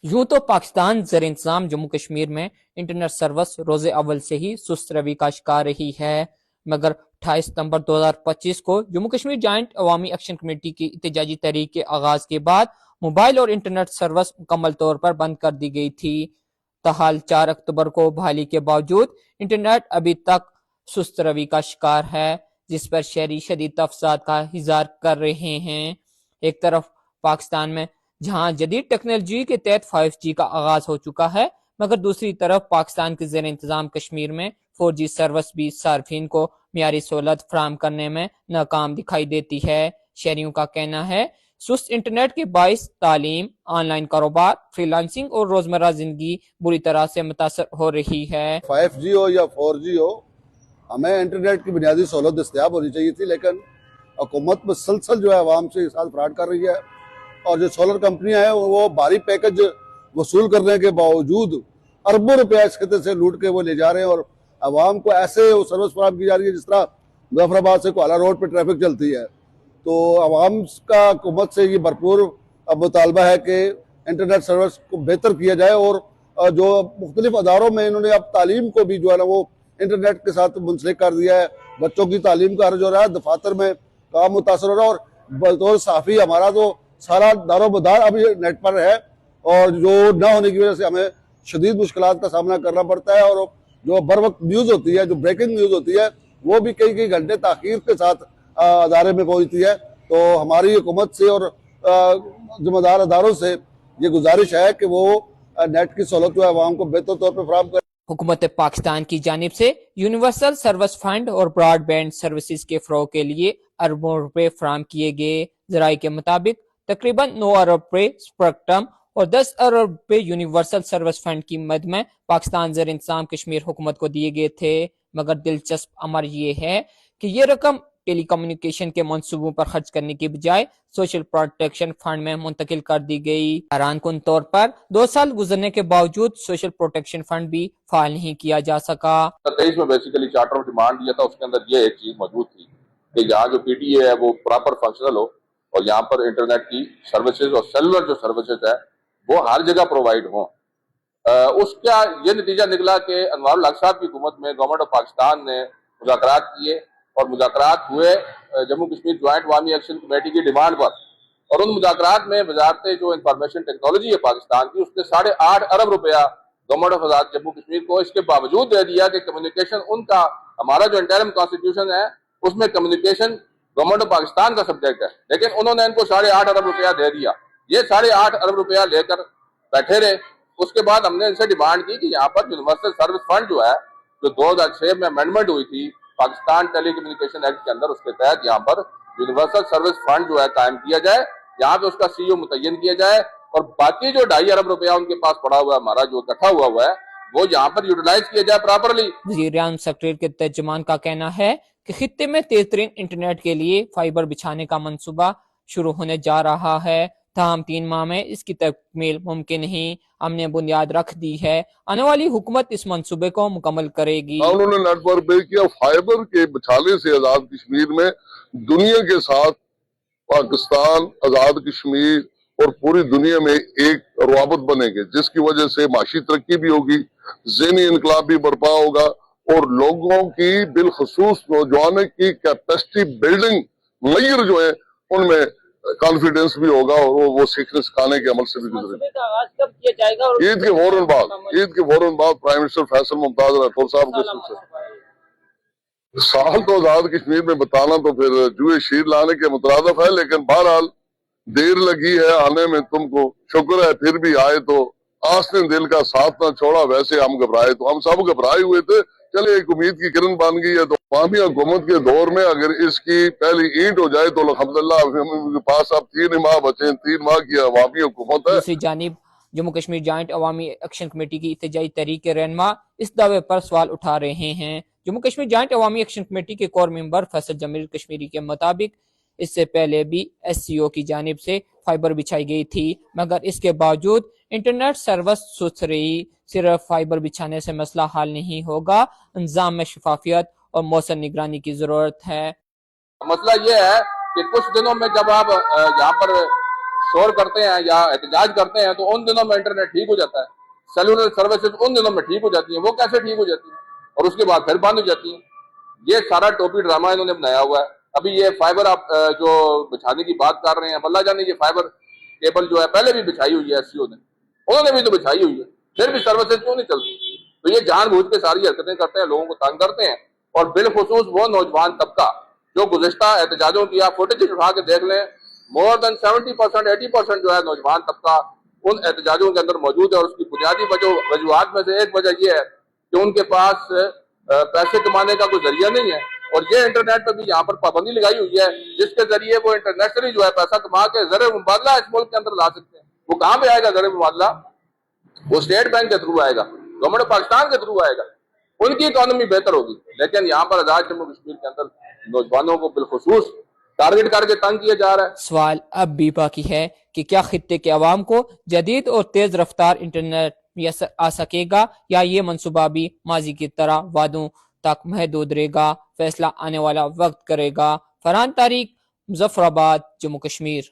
यूं तो पाकिस्तान ज़र इंतज़ाम जम्मू कश्मीर में इंटरनेट सर्विस रोज़ अव्वल से ही सुस्त रवि का शिकार रही है, मगर 28 सितंबर 2025 को जम्मू कश्मीर जॉइंट अवामी एक्शन कमेटी की एहतजाजी तहरीक के आगाज के बाद मोबाइल और इंटरनेट सर्विस मुकम्मल तौर पर बंद कर दी गई थी। ताहाल 4 अक्टूबर को बहाली के बावजूद इंटरनेट अभी तक सुस्त रवि का शिकार है, जिस पर शहरी शदीद तफसाद का इज़हार कर रहे हैं। एक तरफ पाकिस्तान में जहां जदीद टेक्नोलॉजी के तहत 5G का आगाज हो चुका है, मगर दूसरी तरफ पाकिस्तान के ज़ेर इंतज़ाम कश्मीर में 4G सर्विस भी सार्फिन को मियारी सहूलत फराहम करने में नाकाम दिखाई देती है। शहरियों का कहना है सुस्त इंटरनेट के बाइस तालीम, ऑनलाइन कारोबार, फ्रीलांसिंग और रोजमर्रा जिंदगी बुरी तरह से मुतासर हो रही है। 5G हो या 4G हो, हमें इंटरनेट की बुनियादी सहूलत दस्तयाब होनी चाहिए थी, लेकिन हुकूमत मुसलसल जो है आवाम से इस साथ फ्रॉड कर रही है। और जो सोलर कंपनियां हैं वो भारी पैकेज वसूल करने के बावजूद अरबों रुपया इस खत्े से लूट के वो ले जा रहे हैं और आवाम को ऐसे सर्विस फराहम की जा रही है जिस तरह मुजफ्फराबाद से कोहाला रोड पर ट्रैफिक चलती है। तो आवाम का हुकूमत से ये भरपूर मुतालबा है कि इंटरनेट सर्विस को बेहतर किया जाए और जो मुख्तलिफ अदारों में इन्होंने अब तालीम को भी जो है ना वो इंटरनेट के साथ मुंसलिक कर दिया है। बच्चों की तालीम का अर्ज हो रहा है, दफातर में काम मुतासर हो रहा है और बतौर साफ़ी हमारा तो सारा दारोमदार अब ये नेट पर है और जो न होने की वजह से हमें शदीद मुश्किलात का सामना करना पड़ता है। और जो बर वक्त न्यूज़ होती है, जो ब्रेकिंग न्यूज़ होती है, वो भी कई कई घंटे ताख़ीर के साथ अदारे में पहुंचती है। तो हमारी हुकूमत से और जिम्मेदार अदारों से ये गुजारिश है कि वो नेट की सहूलत जो है आवाम को बेहतर तौर पर फराहम करें। हुकूमत पाकिस्तान की जानिब से यूनिवर्सल सर्विस फंड और ब्रॉडबैंड सर्विसेज के फ़रोग़ के लिए अरबों रुपए फराहम किए गए। ज़राए के मुताबिक तकरीबन 9 अरब रुपए स्पेक्ट्रम और 10 अरब रुपए यूनिवर्सल सर्विस फंड की मद में पाकिस्तान ज़र इंतज़ाम कश्मीर हुकूमत को दिए गए थे, मगर दिलचस्प अमर ये है कि ये रकम टेली कम्युनिकेशन के मंसूबों पर खर्च करने की बजाय सोशल प्रोटेक्शन फंड में मुंतकिल कर दी गई। हैरान कुन तौर पर 2 साल गुजरने के बावजूद सोशल प्रोटेक्शन फंड भी फाल नहीं किया जा सका। 23 में बेसिकली चार्टर ऑफ डिमांड दिया था, उसके अंदर ये एक चीज मौजूद थी कि यहाँ जो पीटीए है वो प्रॉपर फंक्शनल हो और यहाँ पर इंटरनेट की सर्विसेज और सेलुलर जो सर्विसेज है वो हर जगह प्रोवाइड हो। उसका ये नतीजा निकला कि अनवारुल हक साहब की हुकूमत में गवर्नमेंट ऑफ पाकिस्तान ने मुज़ाकरात किए और मुज़ाकरात हुए जम्मू कश्मीर ज्वाइंट अवामी एक्शन कमेटी की डिमांड पर। और उन मुज़ाकरात में वजारत जो इंफॉर्मेशन टेक्नोलॉजी है पाकिस्तान की, उसने 8.5 अरब रुपया गवर्नमेंट ऑफ आजाद जम्मू कश्मीर को इसके बावजूद दे दिया कि कम्युनिकेशन उनका, हमारा जो इंटरिम कॉन्स्टिट्यूशन है उसमें कम्युनिकेशन गवर्नमेंट ऑफ पाकिस्तान का सब्जेक्ट है, लेकिन उन्होंने इनको 8.5 अरब रुपया दे दिया। ये 8.5 अरब रुपया लेकर बैठे रहे। उसके बाद हमने इनसे डिमांड की कि यहाँ पर यूनिवर्सल सर्विस फंड जो है, जो 2006 में अमेंडमेंट हुई थी पाकिस्तान टेली कम्युनिकेशन एक्ट के अंदर, उसके तहत यहाँ पर यूनिवर्सल सर्विस फंड जो है कायम किया जाए, यहाँ पे उसका सीईओ मुतय्यन किया जाए और बाकी जो 2.5 अरब रुपया उनके पास पड़ा हुआ है, हमारा जो इकट्ठा हुआ है, वो यहाँ पर यूटिलाइज किया जाए प्रॉपरली। वज़ीर-ए-आज़म सेक्रेटरी के तर्जुमान का कहना है कि खित्ते में तेज तरीन इंटरनेट के लिए फाइबर बिछाने का मंसूबा शुरू होने जा रहा है, ताहम 3 माह में इसकी तकमील मुमकिन नहीं। हमने बुनियाद रख दी है, आने वाली हुकूमत इस मंसूबे को मुकम्मल करेगी। उन्होंने नेटवर्क पे किया, फाइबर के बिछाने से आजाद कश्मीर में दुनिया के साथ पाकिस्तान, आजाद कश्मीर और पूरी दुनिया में एक रवाबत बनेंगे, जिसकी वजह से माशी तरक्की भी होगी, ज़हनी इनकलाब भी बर्पा होगा और लोगों की बिलखसूस नौजवानों की कैपेसिटी बिल्डिंग मैयर जो है उनमें कॉन्फिडेंस भी होगा और वो सीखने सिखाने के अमल से भी गुजरेंगे। ईद के फौरन बाद प्राइम मिनिस्टर फैसल मुमताज राठौर साहब के सिलसिले साल तो आजाद कश्मीर में बताना तो फिर जुए शीर लाने के मुतरादफ है, लेकिन बहरहाल देर लगी है आने में, तुमको शुक्र है फिर भी आए। तो आस ने दिल का साथ ना छोड़ा, वैसे हम घबराए तो हम सब घबराए हुए थे, चले एक उम्मीद की किरण बन गई है। तो अवामी हुकूमत के दौर में अगर इसकी पहली ईंट हो जाए तो अल्हम्दुलिल्लाह के पास अब 3 माह बचे, 3 माह की अवामी हुकूमत है। दूसरी जानिब जम्मू कश्मीर जॉइंट अवामी एक्शन कमेटी की एहतजाजी तहरीक के रहनुमा इस दावे पर सवाल उठा रहे हैं। जम्मू कश्मीर जॉइंट अवामी एक्शन कमेटी के कोर मेंबर फैसल जमील कश्मीरी के मुताबिक इससे पहले भी SCO की जानिब से फाइबर बिछाई गई थी, मगर इसके बावजूद इंटरनेट सर्विस सुस्त रही। सिर्फ फाइबर बिछाने से मसला हल नहीं होगा, इंतजाम में शफाफियत और मौसम निगरानी की जरूरत है। मसला ये है कि कुछ दिनों में जब आप यहाँ पर शोर करते हैं या एहतजाज करते हैं तो उन दिनों में इंटरनेट ठीक हो जाता है, सेलुलर सर्विसेज उन दिनों में ठीक हो जाती हैं। वो कैसे ठीक हो जाती हैं और उसके बाद फिर बंद हो जाती हैं? ये सारा टोपी ड्रामा इन्होंने बनाया हुआ है। अभी ये फाइबर आप जो बिछाने की बात कर रहे हैं, अल्लाह जाने ये फाइबर केबल जो है पहले भी बिछाई हुई है एससीओ ने, उन्होंने भी तो बिछाई हुई है, फिर भी सर्विसेज क्यों नहीं चलती? तो ये जानबूझ के सारी हरकतें करते हैं, लोगों को तंग करते हैं। और बिलखुसूस वो नौजवान तबका जो गुज़िश्ता एहतजाजों की आप फुटेज उठा के देख लें, मोर देन 70% 80% जो है नौजवान तबका उन एहतजाजों के अंदर मौजूद है। और उसकी बुनियादी वजूहात में से एक वजह यह है कि उनके पास पैसे कमाने का कोई जरिया नहीं है। और ये इंटरनेट पर भी यहाँ पर पाबंदी लगाई हुई है जिसके जरिए वो इंटरनेशनली जो है पैसा कमा के ज़र मुबादला इस मुल्क के अंदर ला सकते हैं। वो कहाँ पे आएगा ज़र मुबादला? वो स्टेट बैंक के थ्रू आएगा, गवर्नमेंट पाकिस्तान के थ्रू आएगा, उनकी इकोनॉमी बेहतर होगी। लेकिन यहाँ पर आजाद जम्मू कश्मीर के अंदर नौजवानों को बिलखुसूस टारगेट करके तंग किया जा रहा है। सवाल अब भी बाकी है कि क्या खित्ते के अवाम को जदीद और तेज रफ्तार इंटरनेट मैसर आ सकेगा या ये मनसूबा भी माजी की तरह वादों तक महदूद रहेगा? फैसला आने वाला वक्त करेगा। फरहान तारिक, मुजफ्फराबाद, जम्मू कश्मीर।